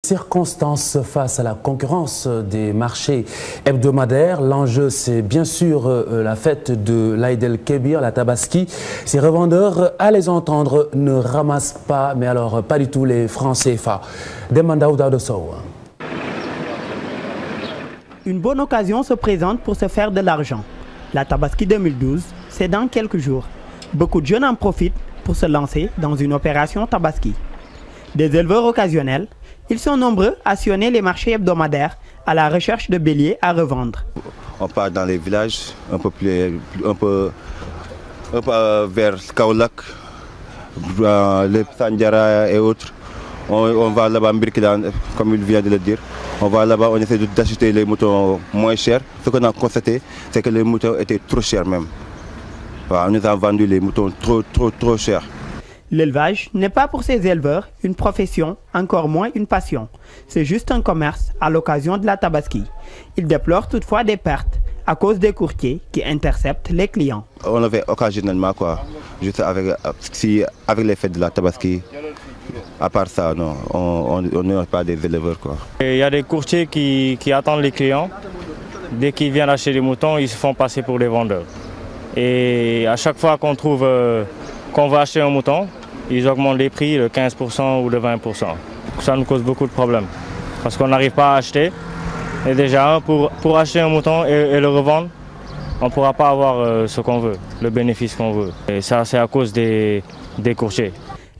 circonstances face à la concurrence des marchés hebdomadaires. L'enjeu, c'est bien sûr la fête de l'Aïd el-Kébir, la Tabaski. Ces revendeurs, à les entendre, ne ramassent pas, mais alors pas du tout les francs CFA. Demanda Ouda de Sow. Une bonne occasion se présente pour se faire de l'argent. La Tabaski 2012, c'est dans quelques jours. Beaucoup de jeunes en profitent pour se lancer dans une opération Tabaski. Des éleveurs occasionnels, ils sont nombreux à sillonner les marchés hebdomadaires à la recherche de béliers à revendre. On part dans les villages, un peu vers Kaolack, les Sandiara et autres. On va là-bas, comme il vient de le dire. On va là-bas, on essaie d'acheter les moutons moins chers. Ce qu'on a constaté, c'est que les moutons étaient trop chers même. Voilà, on nous a vendu les moutons trop chers. L'élevage n'est pas pour ces éleveurs une profession, encore moins une passion. C'est juste un commerce à l'occasion de la Tabaski. Ils déplorent toutefois des pertes à cause des courtiers qui interceptent les clients. On avait occasionnellement quoi, juste avec les fêtes de la Tabaski. À part ça, non, on n'est pas des éleveurs quoi. Il y a des courtiers qui attendent les clients. Dès qu'ils viennent acheter des moutons, ils se font passer pour des vendeurs. Et à chaque fois qu'on va acheter un mouton, ils augmentent les prix de 15% ou de 20%. Ça nous cause beaucoup de problèmes parce qu'on n'arrive pas à acheter. Et déjà, pour acheter un mouton et le revendre, on ne pourra pas avoir ce qu'on veut, le bénéfice qu'on veut. Et ça, c'est à cause des courtiers.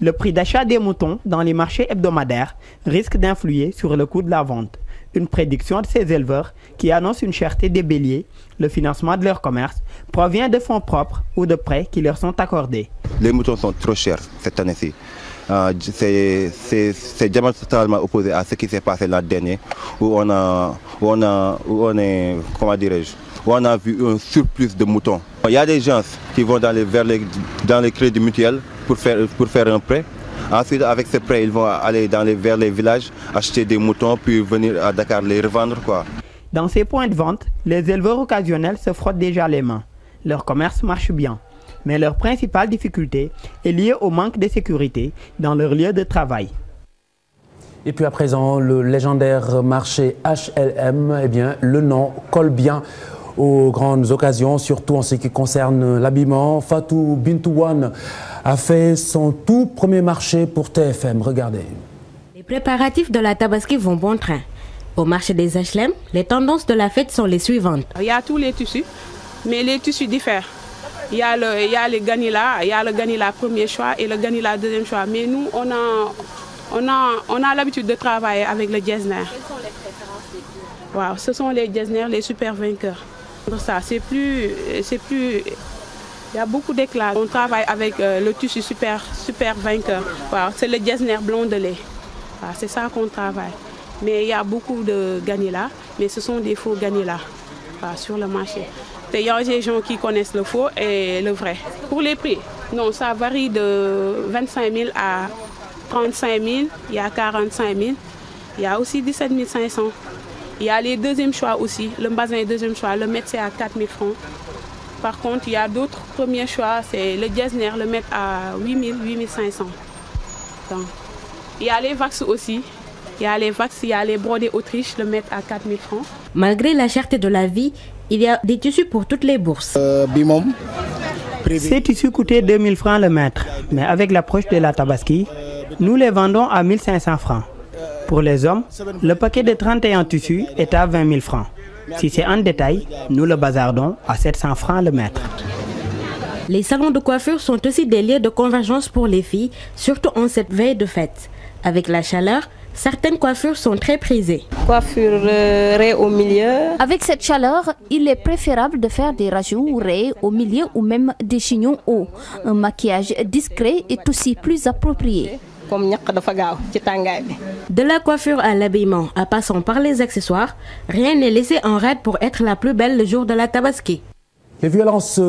Le prix d'achat des moutons dans les marchés hebdomadaires risque d'influer sur le coût de la vente. Une prédiction de ces éleveurs qui annoncent une cherté des béliers, le financement de leur commerce, provient de fonds propres ou de prêts qui leur sont accordés. Les moutons sont trop chers cette année-ci. C'est diamétralement opposé à ce qui s'est passé l'an dernier, où on a vu un surplus de moutons. Il y a des gens qui vont dans les crédits mutuels pour faire un prêt. Ensuite, avec ce prêt, ils vont aller vers les villages, acheter des moutons, puis venir à Dakar les revendre, quoi. Dans ces points de vente, les éleveurs occasionnels se frottent déjà les mains. Leur commerce marche bien. Mais leur principale difficulté est liée au manque de sécurité dans leur lieu de travail. Et puis à présent, le légendaire marché HLM, eh bien, le nom colle bien aux grandes occasions, surtout en ce qui concerne l'habillement. Fatou Bintouane a fait son tout premier marché pour TFM. Regardez. Les préparatifs de la Tabaski vont bon train. Au marché des HLM, les tendances de la fête sont les suivantes. Il y a tous les tissus, mais les tissus diffèrent. Il y a le ganila, il y a le ganila premier choix et le ganila deuxième choix. Mais nous, on a l'habitude de travailler avec le Getzner. Quelles sont les préférences des clients? Wow, ce sont les Getzner, les super vainqueurs. Ça, c'est plus, il y a beaucoup d'éclat. On travaille avec le tissu super vainqueur. Wow, c'est le Getzner blond de lait. Wow, c'est ça qu'on travaille. Mais il y a beaucoup de ganila, mais ce sont des faux ganila sur le marché. Il y a des gens qui connaissent le faux et le vrai. Pour les prix, non, ça varie de 25 000 à 35 000, il y a 45 000, il y a aussi 17 500. Il y a les deuxièmes choix aussi, le bazin deuxième choix, le mètre c'est à 4 000 francs. Par contre, il y a d'autres premiers choix, c'est le Getzner, le mètre à 8 000, 8 500. Donc, il y a les vax aussi, il y a les brodés Autriche, le mètre à 4 000 francs. Malgré la cherté de la vie, il y a des tissus pour toutes les bourses. Ces tissus coûtaient 2 000 francs le mètre, mais avec l'approche de la Tabaski, nous les vendons à 1 500 francs. Pour les hommes, le paquet de 31 tissus est à 20 000 francs. Si c'est en détail, nous le bazardons à 700 francs le mètre. Les salons de coiffure sont aussi des lieux de convergence pour les filles, surtout en cette veille de fête. Avec la chaleur, certaines coiffures sont très prisées. Coiffure raie au milieu. Avec cette chaleur, il est préférable de faire des rajouts raies au milieu ou même des chignons hauts. Un maquillage discret est aussi plus approprié. De la coiffure à l'habillement, en passant par les accessoires, rien n'est laissé en rade pour être la plus belle le jour de la Tabaski. Les violences